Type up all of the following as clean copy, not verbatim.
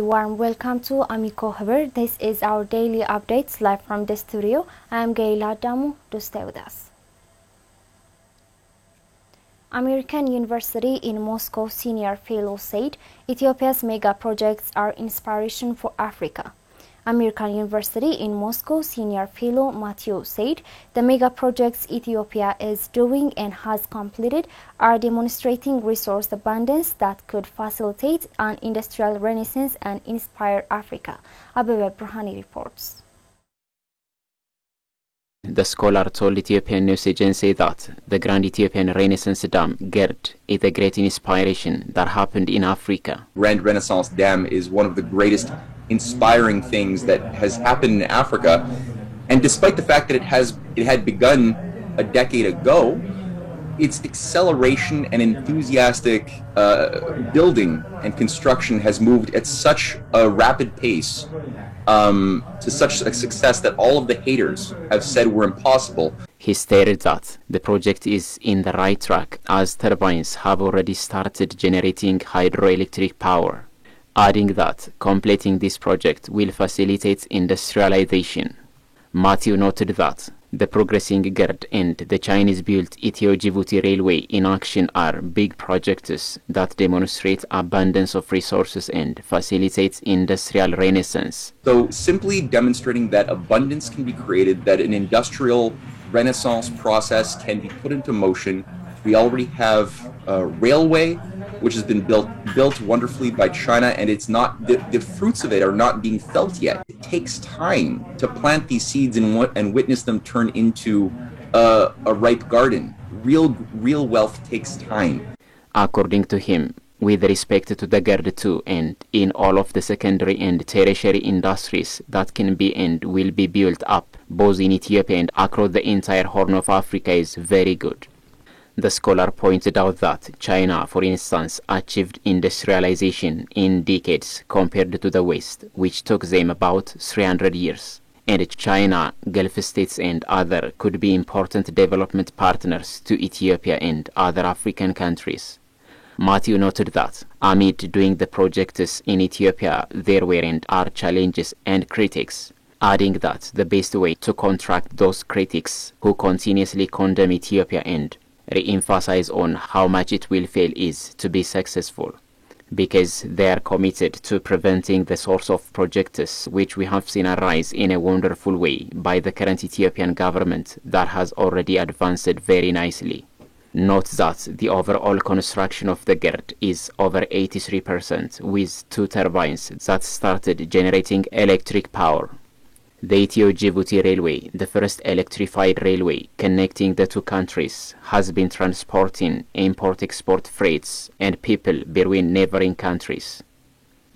warm welcome to AMECO Haber. This is our daily updates live from the studio. I am Gaila Damu. Do stay with us. American University in Moscow senior fellow said Ethiopia's mega projects are inspiration for Africa. American University in Moscow senior fellow Matthew said the mega projects Ethiopia is doing and has completed are demonstrating resource abundance that could facilitate an industrial renaissance and inspire Africa. Abebe Brahani reports. The scholar told Ethiopian news agency that the Grand Ethiopian Renaissance Dam, GERD, is a great inspiration that happened in Africa. Grand Renaissance Dam is one of the greatest inspiring things that has happened in Africa, and despite the fact that it had begun a decade ago, its acceleration and enthusiastic building and construction has moved at such a rapid pace to such a success that all of the haters have said were impossible. He stated that the project is in the right track as turbines have already started generating hydroelectric power, adding that completing this project will facilitate industrialization. Matthew noted that the progressing GERD and the Chinese-built Ethio-Djibouti Railway in action are big projects that demonstrate abundance of resources and facilitates industrial renaissance. So simply demonstrating that abundance can be created, that an industrial renaissance process can be put into motion. We already have a railway which has been built wonderfully by China, and it's not the fruits of it are not being felt yet. It takes time to plant these seeds and witness them turn into a ripe garden. Real wealth takes time. According to him, with respect to the GERD too, and in all of the secondary and tertiary industries that can be and will be built up, both in Ethiopia and across the entire Horn of Africa, is very good. The scholar pointed out that China, for instance, achieved industrialization in decades compared to the West, which took them about 300 years. And China, Gulf states and other could be important development partners to Ethiopia and other African countries. Matthew noted that amid doing the projects in Ethiopia, there were and are challenges and critics, adding that the best way to contract those critics who continuously condemn Ethiopia and re-emphasize on how much it will fail is to be successful, because they are committed to preventing the source of projects which we have seen arise in a wonderful way by the current Ethiopian government that has already advanced very nicely. Note that the overall construction of the GERD is over 83% with 2 turbines that started generating electric power. The Ethio-Djibouti Railway, the first electrified railway connecting the 2 countries, has been transporting import-export freights and people between neighboring countries.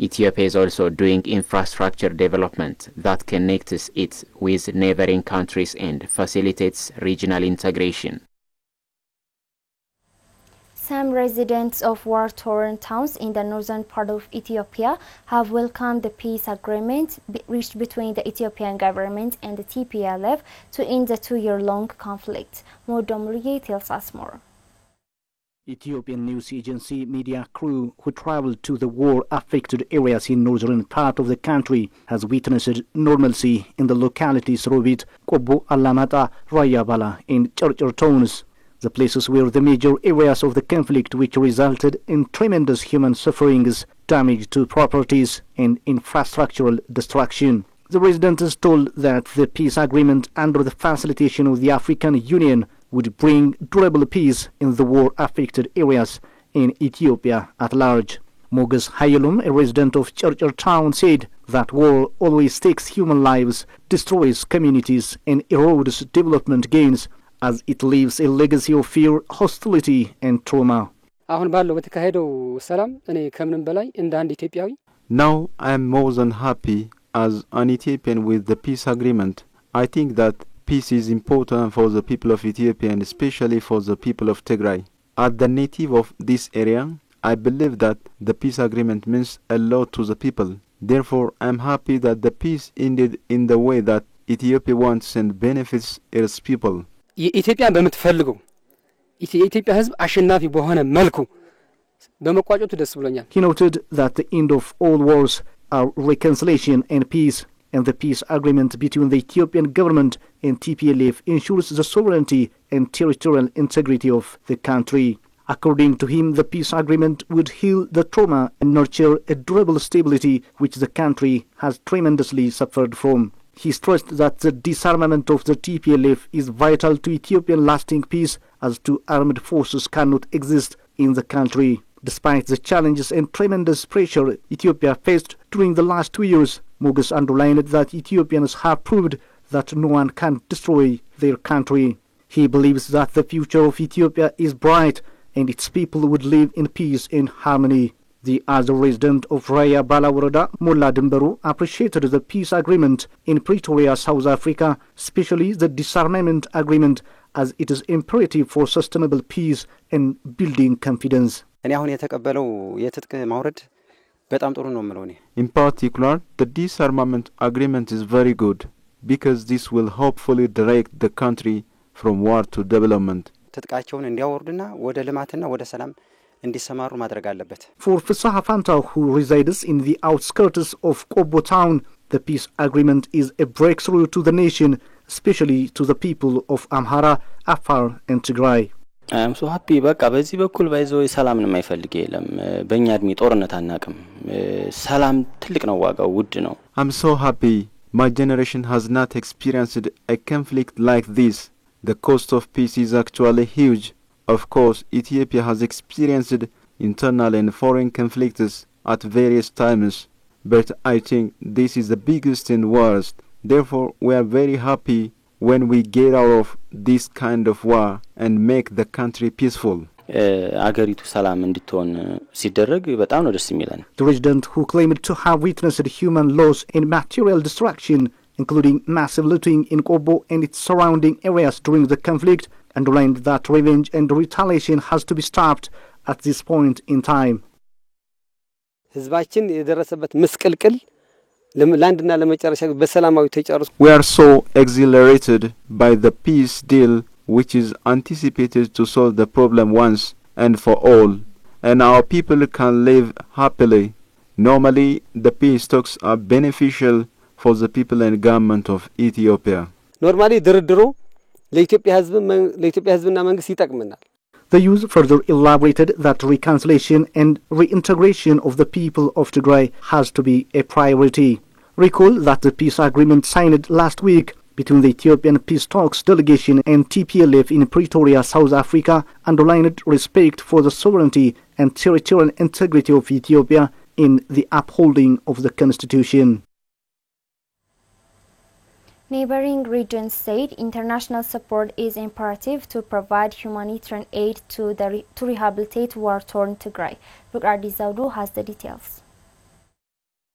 Ethiopia is also doing infrastructure development that connects it with neighboring countries and facilitates regional integration. Some residents of war-torn towns in the northern part of Ethiopia have welcomed the peace agreement reached between the Ethiopian government and the TPLF to end the 2-year-long conflict. Modomriye tells us more. Ethiopian news agency media crew who traveled to the war-affected areas in northern part of the country has witnessed normalcy in the localities Robit, Kobo, Alamata, Rayabala and Churcher towns, the places were the major areas of the conflict which resulted in tremendous human sufferings, damage to properties and infrastructural destruction. The residents told that the peace agreement under the facilitation of the African Union would bring durable peace in the war-affected areas in Ethiopia at large. Mogus Hayalum, a resident of Churcher town, said that war always takes human lives, destroys communities and erodes development gains, as it leaves a legacy of fear, hostility and trauma. Now I am more than happy as an Ethiopian with the peace agreement. I think that peace is important for the people of Ethiopia and especially for the people of Tigray. As the native of this area, I believe that the peace agreement means a lot to the people. Therefore, I am happy that the peace ended in the way that Ethiopia wants and benefits its people. የኢትዮጵያ በመትፈልገው የኢትዮጵያ ህዝብ አሸናፊ በሆነ መልኩ በመቋጨቱ ደስ ብሎኛል. He noted that the end of all wars are reconciliation and peace, and the peace agreement between the Ethiopian government and TPLF ensures the sovereignty and territorial integrity of the country. According to him, the peace agreement would heal the trauma and nurture a durable stability which the country has tremendously suffered from. He stressed that the disarmament of the TPLF is vital to Ethiopian lasting peace, as two armed forces cannot exist in the country. Despite the challenges and tremendous pressure Ethiopia faced during the last 2 years, Mogus underlined that Ethiopians have proved that no one can destroy their country. He believes that the future of Ethiopia is bright and its people would live in peace and harmony. The other resident of Raya Bala Woreda, Molla Dimberu, appreciated the peace agreement in Pretoria, South Africa, especially the disarmament agreement, as it is imperative for sustainable peace and building confidence. In particular, the disarmament agreement is very good because this will hopefully direct the country from war to development. For Fisaha Fanta, who resides in the outskirts of Kobo town, the peace agreement is a breakthrough to the nation, especially to the people of Amhara, Afar and Tigray. I am so happy በቃ በዚህ በኩል ባይዘው ሰላም ነው የማይፈልግ የለም በእኛ እድሜ ጦርነት አናቅም ሰላም ትልቅ ነው ዋጋው ውድ ነው I'm so happy my generation has not experienced a conflict like this. The cost of peace is actually huge. Of course, Ethiopia has experienced internal and foreign conflicts at various times, but I think this is the biggest and worst. Therefore, we are very happy when we get out of this kind of war and make the country peaceful. አገሪቱ ሰላም እንድትሆን ሲደረግ በጣም ነው ደስ የሚለን. The resident, who claimed to have witnessed human loss and material destruction, including massive looting in Kobo and its surrounding areas during the conflict, underlined that revenge and retaliation has to be stopped at this point in time. ህዝባችን የደረሰበት መስቀልቅል ለላንድና ለመጨረሻ በሰላማዊ ተጨርሶ We are so exhilarated by the peace deal which is anticipated to solve the problem once and for all, and our people can live happily. Normally, the peace talks are beneficial for the people and government of Ethiopia. ኖርማሊ ድርድሩ ለኢትዮጵያ ህዝብና መንግስት ይጠቅመናል. The youth further elaborated that reconciliation and reintegration of the people of Tigray has to be a priority. Recall that the peace agreement signed last week between the Ethiopian Peace Talks delegation and TPLF in Pretoria, South Africa, underlined respect for the sovereignty and territorial integrity of Ethiopia in the upholding of the constitution. Neighboring regions said international support is imperative to provide humanitarian aid to rehabilitate war-torn Tigray. Bukardi Zaudu has the details.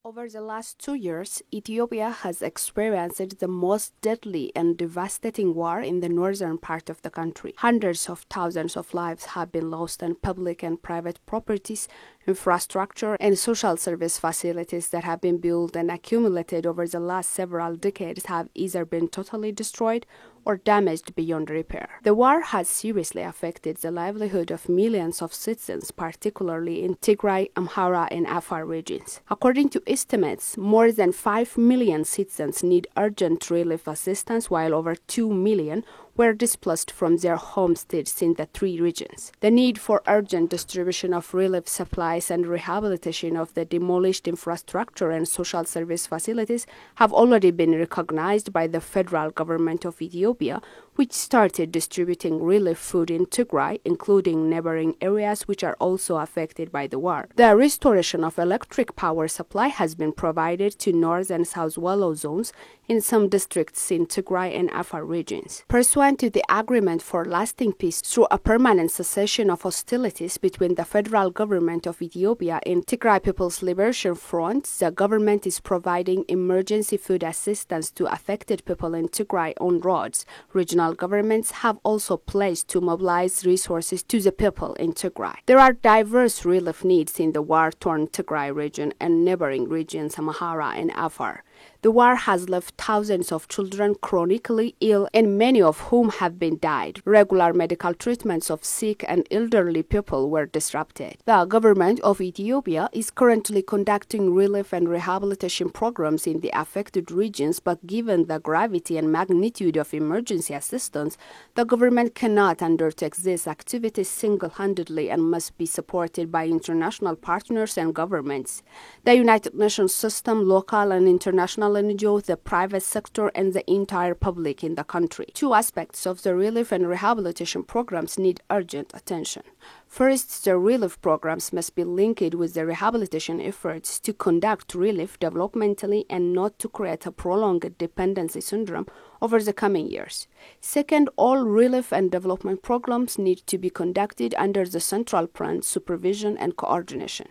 Over the last 2 years, Ethiopia has experienced the most deadly and devastating war in the northern part of the country. Hundreds of thousands of lives have been lost, and public and private properties, infrastructure, and social service facilities that have been built and accumulated over the last several decades have either been totally destroyed or damaged beyond repair. The war has seriously affected the livelihood of millions of citizens, particularly in Tigray, Amhara, and Afar regions. According to estimates, more than 5 million citizens need urgent relief assistance, while over 2 million were displaced from their homesteads in the 3 regions. The need for urgent distribution of relief supplies and rehabilitation of the demolished infrastructure and social service facilities have already been recognized by the federal government of Ethiopia, which started distributing relief food in Tigray, including neighboring areas which are also affected by the war. The restoration of electric power supply has been provided to North and South Wallo zones in some districts in Tigray and Afar regions. Pursuant to the agreement for lasting peace through a permanent cessation of hostilities between the federal government of Ethiopia and Tigray People's Liberation Front, the government is providing emergency food assistance to affected people in Tigray on roads. Regional governments have also pledged to mobilize resources to the people in Tigray. There are diverse relief needs in the war-torn Tigray region and neighboring regions Amhara and Afar. The war has left thousands of children chronically ill and many of whom have been died. Regular medical treatments of sick and elderly people were disrupted. The government of Ethiopia is currently conducting relief and rehabilitation programs in the affected regions, but given the gravity and magnitude of emergency assistance, the government cannot undertake these activities single-handedly and must be supported by international partners and governments. The United Nations system, local and international NGOs, the private sector, and the entire public in the country. Two aspects of the relief and rehabilitation programs need urgent attention. First, the relief programs must be linked with the rehabilitation efforts to conduct relief developmentally and not to create a prolonged dependency syndrome over the coming years. Second, all relief and development programs need to be conducted under the central plan, supervision, and coordination.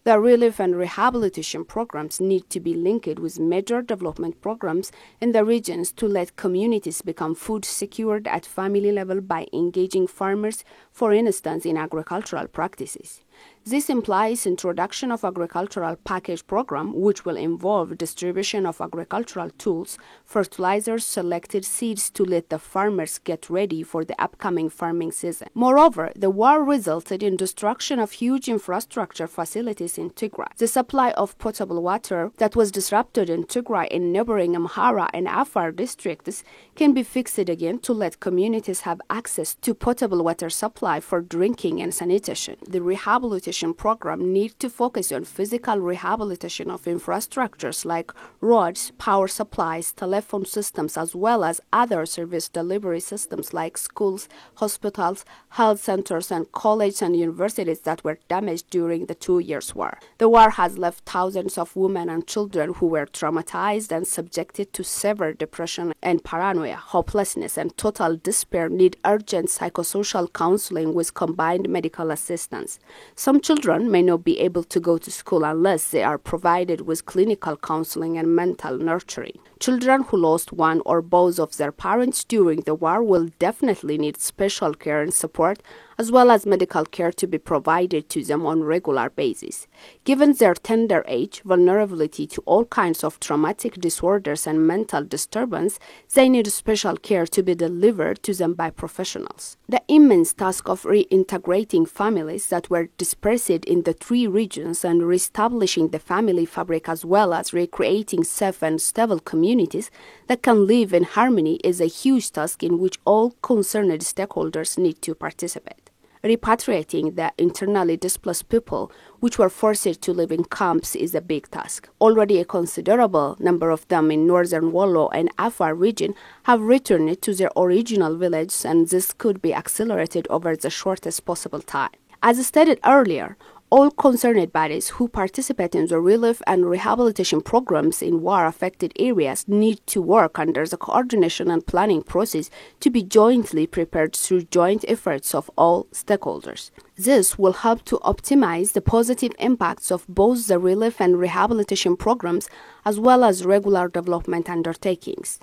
The relief and rehabilitation programs need to be linked with major development programs in the regions to let communities become food secured at family level by engaging farmers, for instance, in agricultural practices. This implies introduction of agricultural package program, which will involve distribution of agricultural tools, fertilizers, selected seeds to let the farmers get ready for the upcoming farming season. Moreover, the war resulted in destruction of huge infrastructure facilities in Tigray. The supply of potable water that was disrupted in Tigray and neighboring Amhara and Afar districts can be fixed again to let communities have access to potable water supply for drinking and sanitation. The rehabilitation program need to focus on physical rehabilitation of infrastructures like roads, power supplies, telephone systems, as well as other service delivery systems like schools, hospitals, health centers, and colleges and universities that were damaged during the 2 years war. The war has left thousands of women and children who were traumatized and subjected to severe depression and paranoia, hopelessness, and total despair need urgent psychosocial counseling with combined medical assistance. Some children may not be able to go to school unless they are provided with clinical counseling and mental nurturing. Children who lost one or both of their parents during the war will definitely need special care and support, as well as medical care to be provided to them on a regular basis. Given their tender age, vulnerability to all kinds of traumatic disorders and mental disturbance, they need special care to be delivered to them by professionals. The immense task of reintegrating families that were dispersed in the 3 regions and reestablishing the family fabric, as well as recreating safe and stable communities that can live in harmony, is a huge task in which all concerned stakeholders need to participate. Repatriating the internally displaced people which were forced to live in camps is a big task. Already a considerable number of them in northern Wollo and Afar region have returned to their original villages, and this could be accelerated over the shortest possible time. As stated earlier, all concerned bodies who participate in the relief and rehabilitation programs in war-affected areas need to work under the coordination and planning process to be jointly prepared through joint efforts of all stakeholders. This will help to optimize the positive impacts of both the relief and rehabilitation programs as well as regular development undertakings.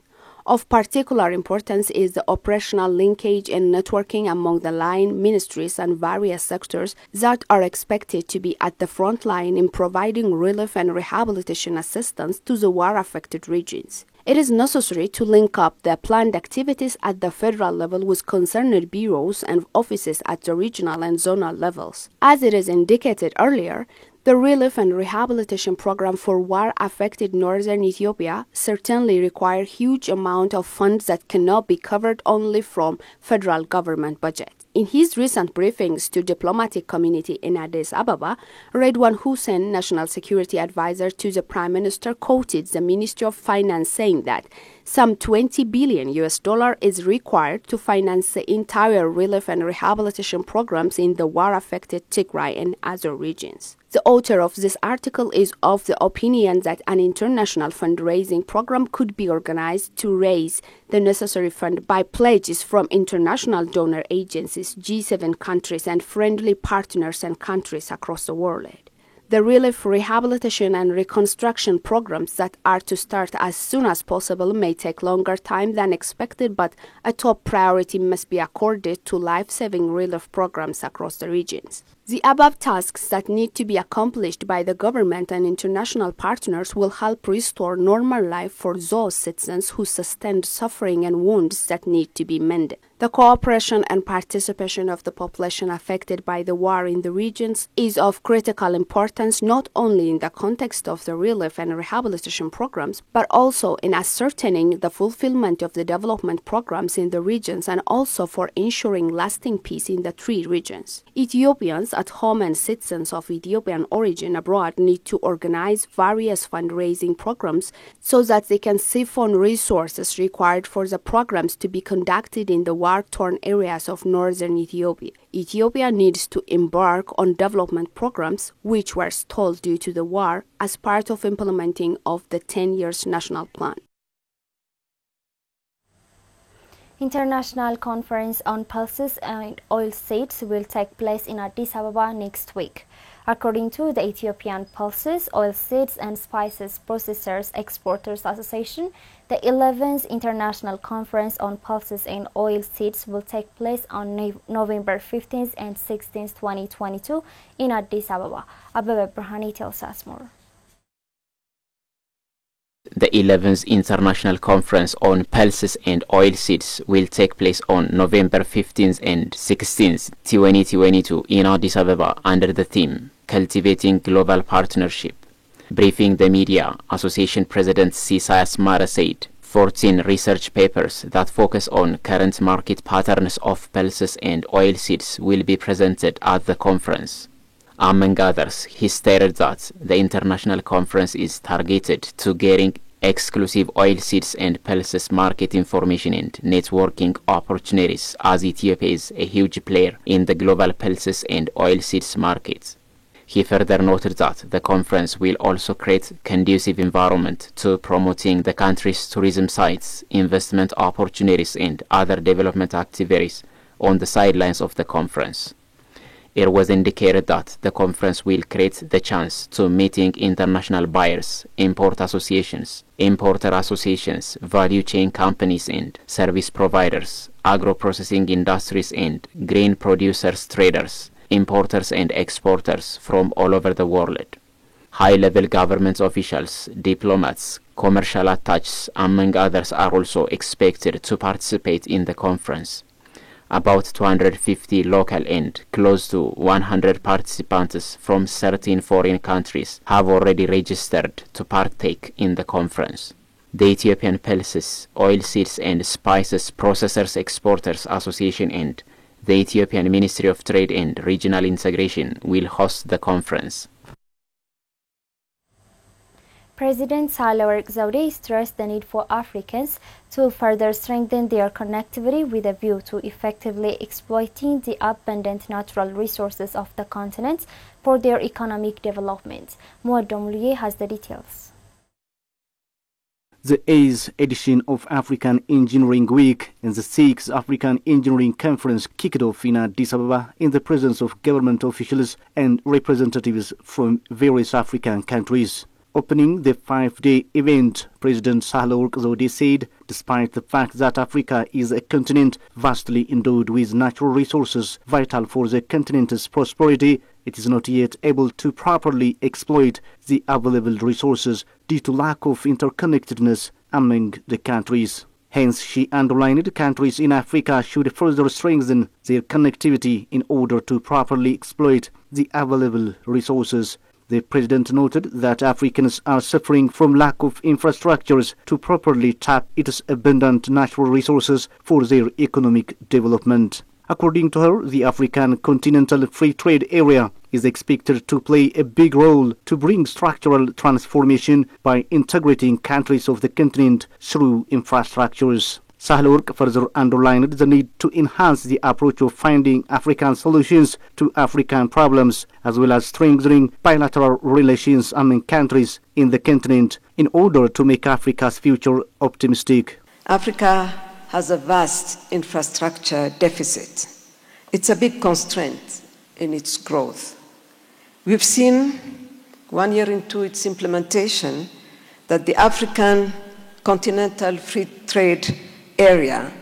Of particular importance is the operational linkage and networking among the line ministries and various sectors that are expected to be at the front line in providing relief and rehabilitation assistance to the war-affected regions. It is necessary to link up the planned activities at the federal level with concerned bureaus and offices at the regional and zonal levels. As it is indicated earlier, the relief and rehabilitation program for war-affected northern Ethiopia certainly require huge amount of funds that cannot be covered only from federal government budget. In his recent briefings to diplomatic community in Addis Ababa, Redwan Hussein, National Security Advisor to the Prime Minister, quoted the Ministry of Finance saying that some $20 billion is required to finance the entire relief and rehabilitation programs in the war-affected Tigray and other regions. The author of this article is of the opinion that an international fundraising program could be organized to raise the necessary fund by pledges from international donor agencies, G7 countries, and friendly partners and countries across the world. The relief, rehabilitation, and reconstruction programs that are to start as soon as possible may take longer time than expected, but a top priority must be accorded to life-saving relief programs across the regions. The above tasks that need to be accomplished by the government and international partners will help restore normal life for those citizens who sustained suffering and wounds that need to be mended. The cooperation and participation of the population affected by the war in the regions is of critical importance not only in the context of the relief and rehabilitation programs, but also in ascertaining the fulfillment of the development programs in the regions and also for ensuring lasting peace in the three regions. Ethiopians at home and citizens of Ethiopian origin abroad need to organize various fundraising programs so that they can siphon resources required for the programs to be conducted in the war-torn areas of northern Ethiopia. Ethiopia needs to embark on development programs which were stalled due to the war as part of implementing of the 10-year national plan. International Conference on Pulses and Oilseeds will take place in Addis Ababa next week. According to the Ethiopian Pulses, Oilseeds and Spices Processors Exporters Association, the 11th International Conference on Pulses and Oilseeds will take place on November 15th and 16th, 2022 in Addis Ababa. Abebe Brahani tells us more. The 11th International Conference on Pulses and Oilseeds will take place on November 15th and 16th, 2022 in Addis Ababa under the theme Cultivating Global Partnership. Briefing the media, Association President Amhara said 14 research papers that focus on current market patterns of pulses and oilseeds will be presented at the conference. Among others, he stated that the international conference is targeted to getting exclusive oilseeds and pulses market information and networking opportunities, as Ethiopia is a huge player in the global pulses and oilseeds markets. He further noted that the conference will also create conducive environment to promoting the country's tourism sites, investment opportunities and other development activities on the sidelines of the conference. It was indicated that the conference will create the chance to meeting international buyers, import associations, importer associations, value chain companies and service providers, agro-processing industries and grain producers, traders, importers and exporters from all over the world. High-level government officials, diplomats, commercial attaches, among others, are also expected to participate in the conference. About 250 local and close to 100 participants from 13 foreign countries have already registered to partake in the conference. The Ethiopian Pulses, Oilseeds and Spices Processors Exporters Association and the Ethiopian Ministry of Trade and Regional Integration will host the conference. President Sahle-Work Zewde stressed the need for Africans to further strengthen their connectivity with a view to effectively exploiting the abundant natural resources of the continent for their economic development. Moadom has the details. The 8th edition of African Engineering Week and the 6th African Engineering Conference kicked off in Addis Ababa in the presence of government officials and representatives from various African countries. Opening the 5-day event, President Sahle-Work Zewde said, despite the fact that Africa is a continent vastly endowed with natural resources vital for the continent's prosperity, it is not yet able to properly exploit the available resources due to lack of interconnectedness among the countries. Hence, she underlined countries in Africa should further strengthen their connectivity in order to properly exploit the available resources. The President noted that Africans are suffering from lack of infrastructures to properly tap its abundant natural resources for their economic development. According to her, the African Continental Free Trade Area is expected to play a big role to bring structural transformation by integrating countries of the continent through infrastructures. Sahle-Work further underlined the need to enhance the approach of finding African solutions to African problems, as well as strengthening bilateral relations among countries in the continent in order to make Africa's future optimistic. Africa has a vast infrastructure deficit. It's a big constraint in its growth. We've seen, 1 year into its implementation, that the African Continental Free Trade Area,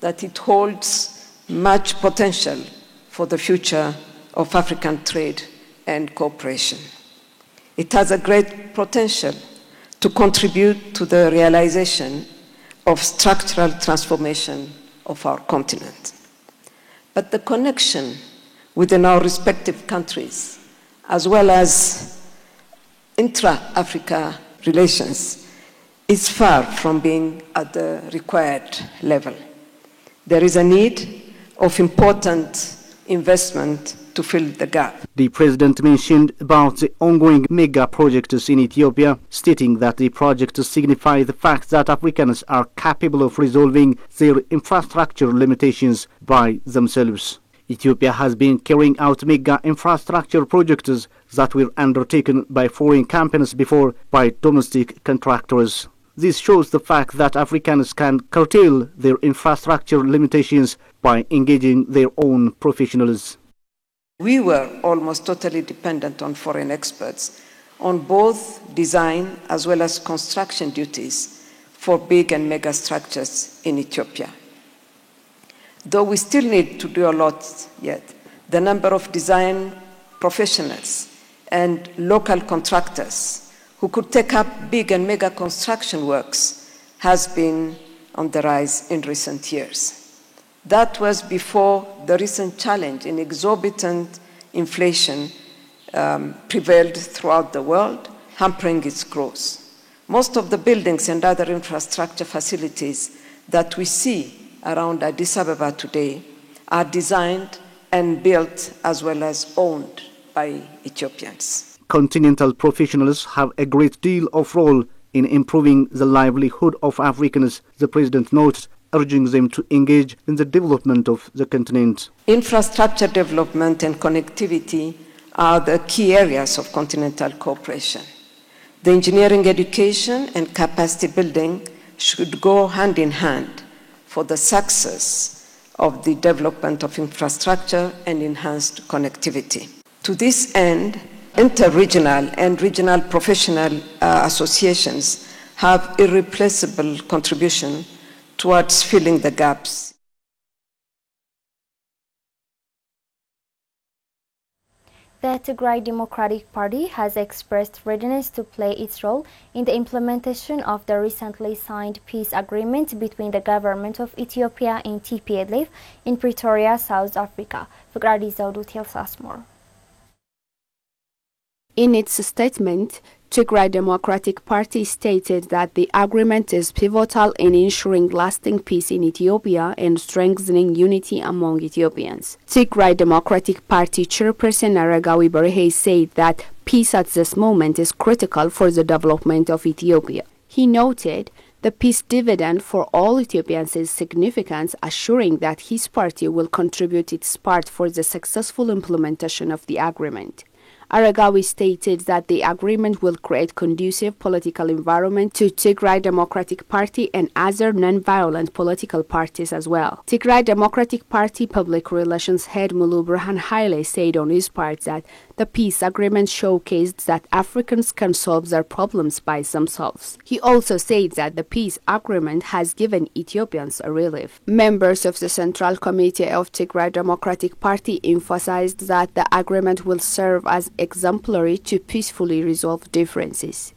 that it holds much potential for the future of African trade and cooperation. It has a great potential to contribute to the realization of structural transformation of our continent. But the connection within our respective countries, as well as intra-Africa relations, is far from being at the required level. There is a need of important investment to fill the gap. The president mentioned about the ongoing mega projects in Ethiopia, stating that the projects signify the fact that Africans are capable of resolving their infrastructure limitations by themselves. Ethiopia has been carrying out mega infrastructure projects that were undertaken by foreign companies before by domestic contractors. This shows the fact that Africans can curtail their infrastructure limitations by engaging their own professionals. We were almost totally dependent on foreign experts on both design as well as construction duties for big and mega structures in Ethiopia. Though we still need to do a lot yet, the number of design professionals and local contractors who could take up big and mega construction works has been on the rise in recent years. That was before the recent challenge in exorbitant inflation prevailed throughout the world, hampering its growth. Most of the buildings and other infrastructure facilities that we see around Addis Ababa today are designed and built as well as owned by Ethiopians. Continental professionals have a great deal of role in improving the livelihood of Africans, the president noted, urging them to engage in the development of the continent. Infrastructure development and connectivity are the key areas of continental cooperation. The engineering education and capacity building should go hand in hand for the success of the development of infrastructure and enhanced connectivity. To this end, inter-regional and regional professional associations have irreplaceable contribution towards filling the gaps. The Tigray Democratic Party has expressed readiness to play its role in the implementation of the recently signed peace agreement between the government of Ethiopia and TPLF in Pretoria, South Africa. Fikradi Zaudu tells us more. In its statement, Tigray Democratic Party stated that the agreement is pivotal in ensuring lasting peace in Ethiopia and strengthening unity among Ethiopians. Tigray Democratic Party chairperson Aragawi Berhe said that peace at this moment is critical for the development of Ethiopia. He noted the peace dividend for all Ethiopians is significant, assuring that his party will contribute its part for the successful implementation of the agreement. Aragawi stated that the agreement will create conducive political environment to Tigray Democratic Party and other non-violent political parties as well. Tigray Democratic Party Public Relations Head Mulu Burhan Haile said on his part that the peace agreement showcased that Africans can solve their problems by themselves. He also said that the peace agreement has given Ethiopians a relief. Members of the Central Committee of Tigray Democratic Party emphasized that the agreement will serve as exemplary to peacefully resolve differences.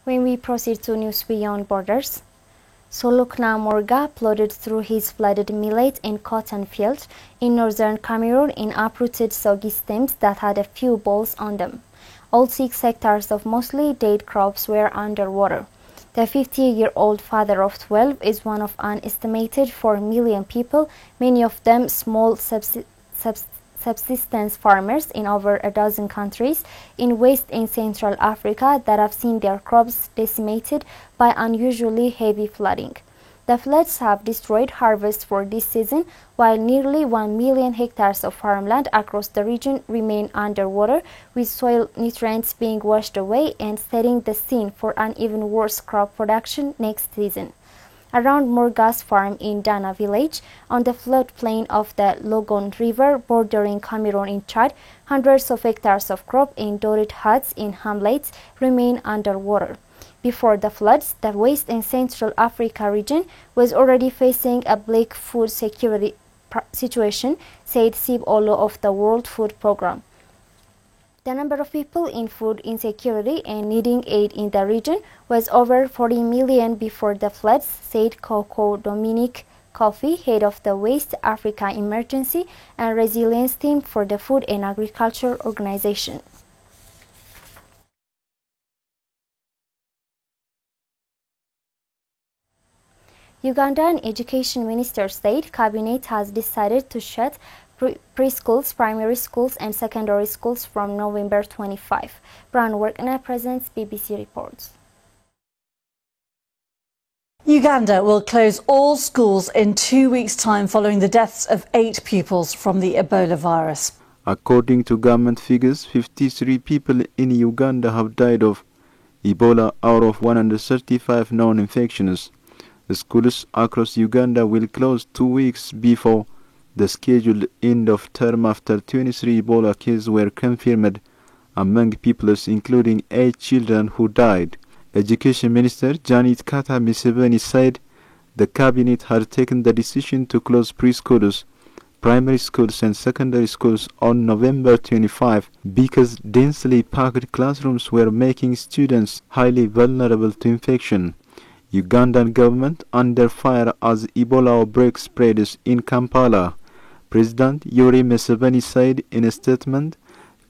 When we proceed to news beyond borders, Solokna Morga plodded through his flooded millet and cotton fields in northern Cameroon in uprooted soggy stems that had a few balls on them. All 6 hectares of mostly dead crops were underwater. The 50-year-old father of 12 is one of an estimated 4 million people, many of them small subsistence farmers in over a dozen countries in West and Central Africa that have seen their crops decimated by unusually heavy flooding. The floods have destroyed harvests for this season, while nearly 1 million hectares of farmland across the region remain underwater, with soil nutrients being washed away and setting the scene for an even worse crop production next season. Around Morgas Farm in Dana village, on the floodplain of the Logon River bordering Cameroon in Chad, hundreds of hectares of crop in dotted huts in hamlets remain underwater. Before the floods, the West and Central Africa region was already facing a bleak food security situation, said Sib Olo of the World Food Programme. The number of people in food insecurity and needing aid in the region was over 40 million before the floods, said Coco Dominique Coffey, head of the West Africa Emergency and Resilience Team for the Food and Agriculture Organization. Ugandan Education Minister said Cabinet has decided to shut preschools, primary schools and secondary schools from November 25. Brown Workner presents BBC Reports. Uganda will close all schools in 2 weeks' time following the deaths of 8 pupils from the Ebola virus. According to government figures, 53 people in Uganda have died of Ebola out of 135 known infections. The schools across Uganda will close 2 weeks before the scheduled end of term after 23 Ebola cases were confirmed among pupils, including 8 children who died. Education Minister Janet Kata Museveni said the cabinet had taken the decision to close preschools, primary schools and secondary schools on November 25 because densely packed classrooms were making students highly vulnerable to infection. Ugandan government under fire as Ebola outbreak spreads in Kampala. President Yoweri Museveni said in a statement,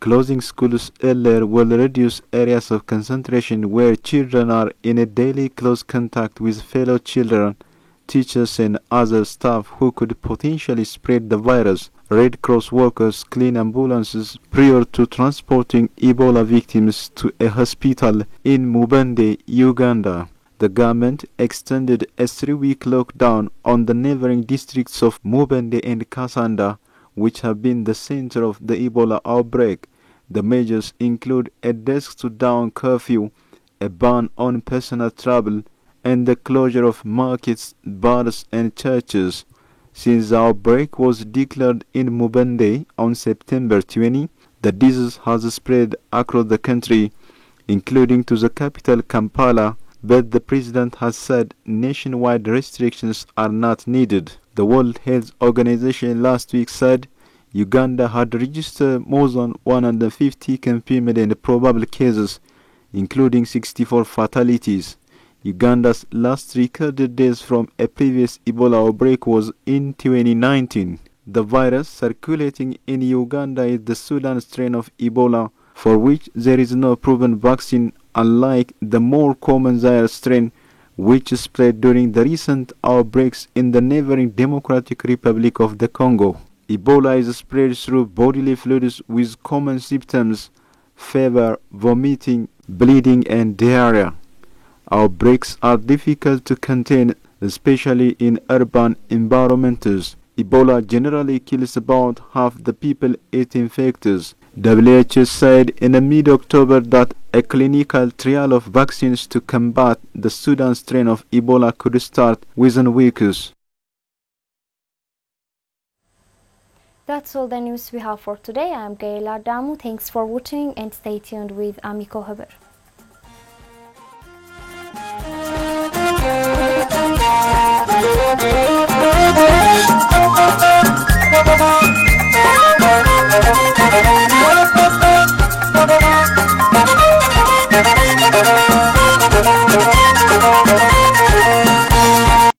closing schools earlier will reduce areas of concentration where children are in a daily close contact with fellow children, teachers and other staff who could potentially spread the virus. Red Cross workers clean ambulances prior to transporting Ebola victims to a hospital in Mubende, Uganda. The government extended a 3-week lockdown on the neighboring districts of Mubende and Kasanda, which have been the center of the Ebola outbreak. The measures include a dusk-to-dawn curfew, a ban on personal travel, and the closure of markets, bars, and churches. Since the outbreak was declared in Mubende on September 20, the disease has spread across the country, including to the capital Kampala, but the president has said nationwide restrictions are not needed. The World Health Organization last week said Uganda had registered more than 150 confirmed and probable cases, including 64 fatalities. Uganda's last recorded deaths from a previous Ebola outbreak was in 2019. The virus circulating in Uganda is the Sudan strain of Ebola, for which there is no proven vaccine, unlike the more common Zaire strain, which spread during the recent outbreaks in the neighboring Democratic Republic of the Congo. Ebola is spread through bodily fluids with common symptoms: fever, vomiting, bleeding, and diarrhea. Outbreaks are difficult to contain, especially in urban environments. Ebola generally kills about half the people it infects. WHO said in mid-October that a clinical trial of vaccines to combat the Sudan strain of Ebola could start within weeks. That's all the news we have for today. I'm Gaila Damu. Thanks for watching and stay tuned with AMECO Haber.